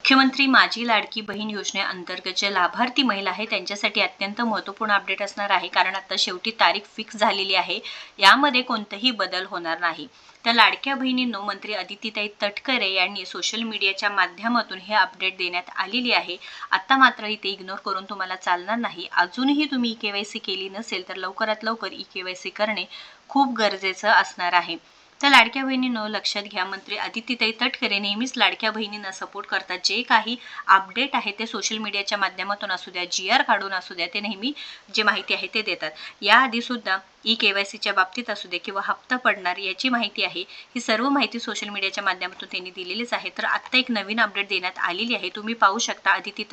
मुख्यमंत्री माझी लाडकी बहीण योजनेअंतर्गत जे लाभार्थी महिला आहे त्यांच्यासाठी अत्यंत महत्त्वपूर्ण अपडेट असणार आहे, कारण आता शेवटी तारीख फिक्स झालेली आहे. यामध्ये कोणताही बदल होणार नाही. तर लाडक्या बहिणींनो, मंत्री अदितीताई तटकरे यांनी सोशल मीडियाच्या माध्यमातून हे अपडेट देण्यात आलेली आहे. आता मात्र इथे इग्नोर करून तुम्हाला चालणार नाही. अजूनही तुम्ही केवायसी केली नसेल तर लवकरात लवकर केवायसी करणे खूप गरजेचं असणार आहे. तर लाडक्या बहिणींनो, लक्षात घ्या, मंत्री अदितीताई तटकरे नेहमीच लाडक्या बहिणींना सपोर्ट करतात. जे काही अपडेट आहे ते सोशल मीडियाच्या माध्यमातून असू द्या, GR काढून असू द्या, ते नेहमी जे माहिती आहे ते देतात. याआधी सुद्धा केवायसीच्या बाबतीत असू दे किंवा हप्ता पडणार याची माहिती आहे, ही सर्व माहिती सोशल मीडियाच्या माध्यमातून त्यांनी दिलेलीच आहे. तर आत्ता एक नवीन अपडेट देण्यात आलेली आहे. तुम्ही पाहू शकता, अदिती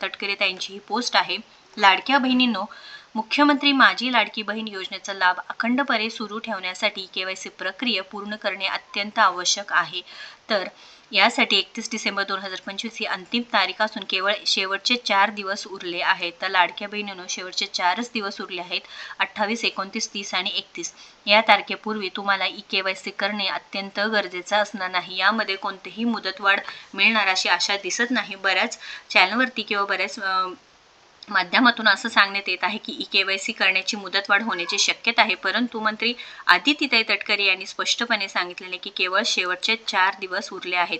तटकरे ताईंची ही पोस्ट आहे. लाडक्या बहिणींनो, मुख्यमंत्री माझी लाडकी बहीण योजनेचा लाभ अखंडपणे सुरू ठेवण्यासाठी केवायसी प्रक्रिया पूर्ण करणे अत्यंत आवश्यक आहे. तर यासाठी 31 डिसेंबर 2025 ही अंतिम तारीख असून केवळ शेवटचे 4 दिवस उरले आहेत. तर लाडक्या बहिणींनो, शेवटचे 4च दिवस उरले आहेत. 28, 29, 30 आणि 31 या तारखेपूर्वी तुम्हाला केवायसी करणे अत्यंत गरजेचं असणार नाही. यामध्ये कोणतीही मुदतवाढ मिळणार अशी आशा दिसत नाही. बऱ्याच चॅनलवरती किंवा बऱ्याच माध्यमातून असं सांगण्यात येत आहे की केवायसी करण्याची मुदतवाढ होण्याची शक्यता आहे, परंतु मंत्री अदितीताई तटकरे यांनी स्पष्टपणे सांगितलेले की केवळ शेवटचे 4 दिवस उरले आहेत.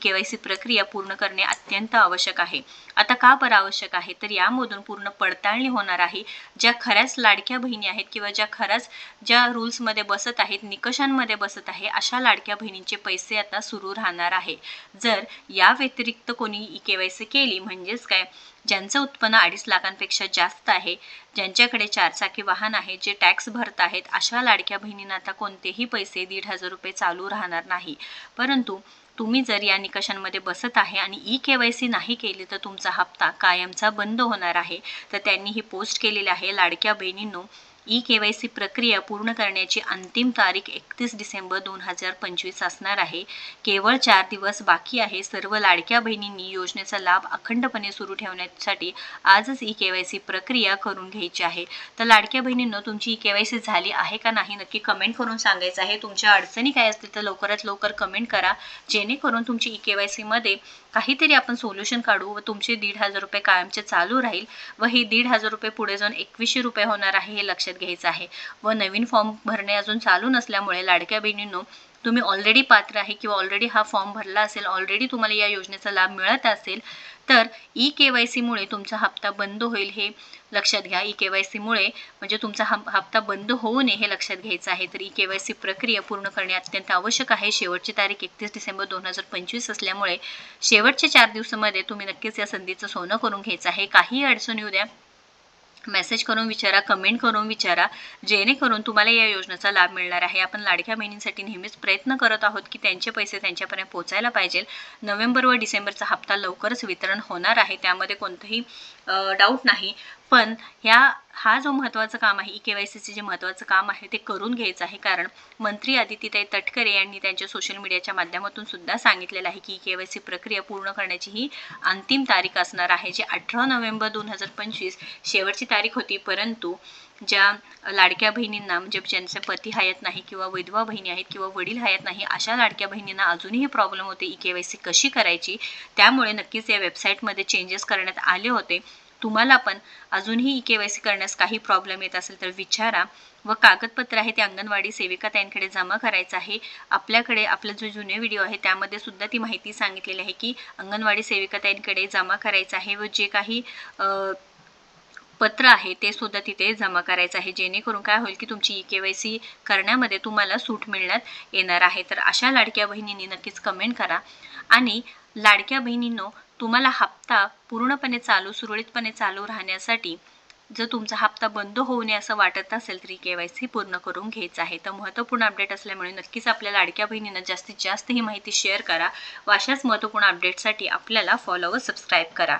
केवायसी प्रक्रिया पूर्ण करणे अत्यंत आवश्यक आहे. आता का बरं आवश्यक आहे, तर यामधून पूर्ण पडताळणी होणार आहे. ज्या खऱ्याच लाडक्या बहिणी आहेत किंवा ज्या रूल्समध्ये बसत आहेत, निकषांमध्ये बसत आहे, अशा लाडक्या बहिणींचे पैसे आता सुरू राहणार आहे. जर या व्यतिरिक्त कोणी केवायसी केली, म्हणजेच काय, ज्यांचं उत्पन्न 2.5 लाखांपेक्षा जास्त आहे, ज्यांच्याकडे 4 चाकी वाहन आहे, जे टॅक्स भरत आहेत, अशा लाडक्या बहिणींना आता कोणतेही पैसे 1,500 रुपये चालू राहणार नाही. परंतु तुम्ही जर या निकषांमध्ये बसत आहे आणि केवायसी नाही केली तर तुमचा हप्ता कायमचा बंद होणार आहे. तर त्यांनी ही पोस्ट केलेली आहे. लाडक्या बहिणींनो, केवायसी प्रक्रिया पूर्ण करण्याची अंतिम तारीख 31 डिसेंबर 2025 असणार आहे. केवळ 4 दिवस बाकी आहे. सर्व लाडक्या बहिणींनी योजनेचा लाभ अखंडपणे सुरू ठेवण्यासाठी आजच केवायसी प्रक्रिया करून घ्यायची आहे. तर लाडक्या बहिणींनो, तुमची केवायसी झाली आहे का नाही नक्की कमेंट करून सांगायचं आहे. तुमच्या अडचणी काय असतील तर लवकरात लवकर कमेंट करा, जेणेकरून तुमची केवायसी मध्ये काहीतरी आपण सोल्युशन काढू व तुमचे 1,500 रुपये कायमचे चालू राहील. व हे 1,500 रुपये पुढे जाऊन 2100 रुपये होणार आहे, हे लक्षात घ्यायचं आहे. व नवीन फॉर्म भरणे अजून चालू नसल्यामुळे लाडक्या बहिणींनो, तुम्ही ऑलरेडी पात्र आहे किंवा ऑलरेडी हा फॉर्म भरला असेल, ऑलरेडी तुम्हाला या योजनेचा लाभ मिळत असेल, तर केवायसी मुळे तुमचा हप्ता बंद होईल, हे लक्षात घ्या. केवायसी मुळे म्हणजे तुमचा हप्ता बंद होऊ नये हे लक्षात घ्यायचं आहे. तर केवायसी प्रक्रिया पूर्ण करणे अत्यंत आवश्यक आहे. शेवटची तारीख 31 डिसेंबर 2025 असल्यामुळे शेवटच्या 4 दिवसामध्ये तुम्ही नक्कीच या संधीचं सोनं करून घ्यायचं आहे. काही अडचण येऊ द्या, मेसेज करून विचारा, कमेंट करून विचारा, जेणेकरून तुम्हाला या योजनेचा लाभ मिळणार आहे. आपण लाडक्या बहिणींसाठी नेहमीच प्रयत्न करत आहोत की त्यांचे पैसे त्यांच्यापर्यंत पोहोचायला पाहिजे. नोव्हेंबर व डिसेंबरचा हप्ता लवकरच वितरण होणार आहे, त्यामध्ये कोणतंही डाऊट नाही. पण हा जो महत्त्वाचं काम आहे, केवायसीचे जे महत्त्वाचं काम आहे ते करून घ्यायचं आहे. कारण मंत्री अदितीताई तटकरे यांनी त्यांच्या सोशल मीडियाच्या माध्यमातून सुद्धा सांगितलेलं आहे की केवायसी प्रक्रिया पूर्ण करण्याची ही अंतिम तारीख असणार आहे, जे 18 नोव्हेंबर 2025 शेवटची तारीख होती. परंतु ज्या लाडक्या बहिणींना, म्हणजे ज्यांचे पती हयात नाही किंवा विधवा बहिणी आहेत किंवा वडील हयात नाही, अशा लाडक्या बहिणींना अजूनही प्रॉब्लेम होते केवायसी कशी करायची. त्यामुळे नक्कीच या वेबसाईटमध्ये चेंजेस करण्यात आले होते. तुम्हाला पण अजूनही केवायसी करण्यास काही प्रॉब्लेम येत असेल तर विचारा. व कागदपत्र आहे ते अंगणवाडी सेविका त्यांकडे जमा करायचं आहे. आपल्याकडे आपले जो जुने व्हिडिओ आहे त्यामध्ये सुद्धा ती माहिती सांगितलेली आहे की अंगणवाडी सेविका त्यांकडे जमा करायचं आहे व जे काही पत्र आहे ते सुद्धा तिथे जमा करायचं आहे, जेणेकरून काय होईल की तुमची केवायसी करण्यामध्ये तुम्हाला सूट मिळण्यात येणार आहे. तर अशा लाडक्या बहिणींनी नक्कीच कमेंट करा. आणि लाडक्या बहिणींनो, तुम्हाला हप्ता पूर्णपणे सुरळीतपणे चालू राहण्यासाठी जर तुमचा हप्ता बंद होऊ नये असं वाटत असेल तरी केवायसी पूर्ण करून घ्यायचं आहे. तर महत्त्वपूर्ण अपडेट असल्यामुळे नक्कीच आपल्या लाडक्या बहिणींना जास्तीत जास्त ही माहिती शेअर करा व अशाच महत्त्वपूर्ण अपडेटसाठी आपल्याला फॉलो व सबस्क्राईब करा.